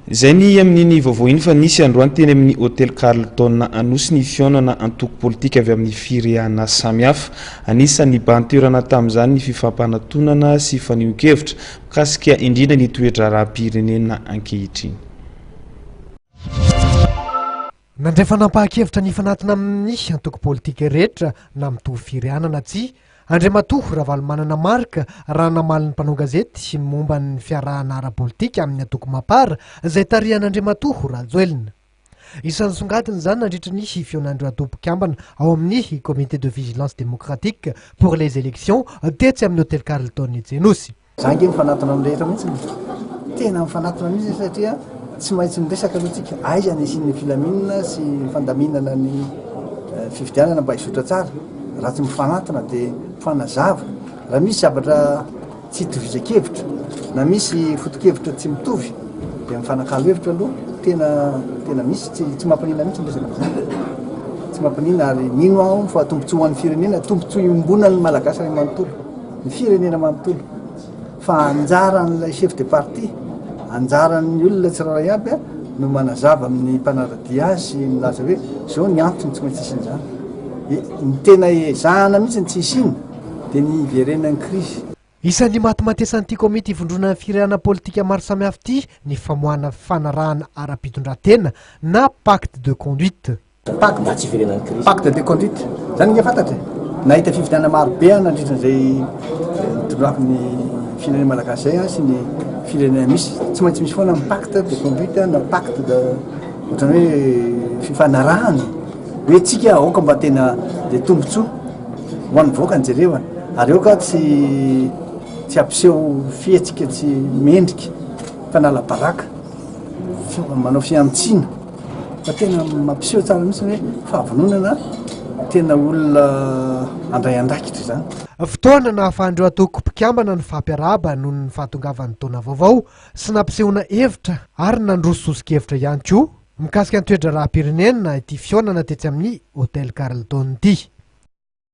Zay ny amin'ny vaovao iny fa nisy androany teny amin'ny hôtel Carlton anosy ny fionana antoko politika avy amin'ny fireana samihafa. Anisan'ny banterana tamin'izany ny fifampanantonana sy fanehoan-kevitra mikasika indrindra ny toetra rahapirenena ankehitriny. Nandray fanampahan-kevitra ny fanatona amin'ny antoko politika rehetra na mitovy fireanana tsy Andriamatoa Ravalomanana Marika raha namalin'ny mpanao gazety momba ny fiarahana ara-politika amin'ny antoko mapara izay tarihan'Andriamatoa Rajoelina. Isan'ny songadiny izany nandritra ny fionandreo atopo-kambana ao amin'ny comité de vigilance démocratique pour les élections tetsy amin'ny hôtel Carlton Jenosy. Zange mifanatona amin'ny rehetra mihitsy, tena mifanatona mihitsy satria tsy maintsy miresaka aloha tsika aiza ny isin'ny filaminana sy fandaminana ny fifidianana mba hisotra tsara. Raha tsy mifanatona dia mifanazava. Raha misy zavatra tsy hitovizan-kevitra na misy foto-kevitra tsy mitovy dia mifanakalo hevitra aloha tena misy tsy mampanina mihitsy resaka tsy mampanina ary mino aho fa tombontsoa ho an'ny firenena, tombontsoa iombonana ny malagasy ary manontolo ny firenena manontolo fa anjaran'ilay chef de parti anjaran'ny olona tsirairay aby no manazava amin'ny mpanaradia azy milaza hoe zao ny antony tsy maintsy isin'izany. Ny tena ezahana mihitsy tsy isiny dia ny iverenan'ny krizy. Isan'ny matimatesan'ity komity ivondrona fireana politika maro samihafa ity ny famoahana fanarahana ara-pitondran-tena na pacte de conduite. Pacte de conduite zany nga fantatra nahita fifidiana maro be nandritran'izay tondrafin'ny firenena malagasy zay sy ny firenena misy tsy maintsy misy foana amin'ny pacte de conduite na pacte de ohatrany hoe fifanarahana hoe tsika aoka mba tena dia tombontsoa ho an'ny voaka ny jerevana ary aoka tsy ampiseho fietsika tsy mendrika fa nala-baraka manao fiantsina fa tena mampiseho tsara mihitsy hoe fahavononana tena olona andray andrakitra izany. Fotoana nahafahandreo atoko-pikambana ny fampiarahaba noho ny fahatongavan'ny taona vaovao sy nampisehoana hevitra ary nandrosososikevitra ihany koa mikasika ny toetra rahapirenena ity fionana tetsy amin'ny hôtel Carlton ity.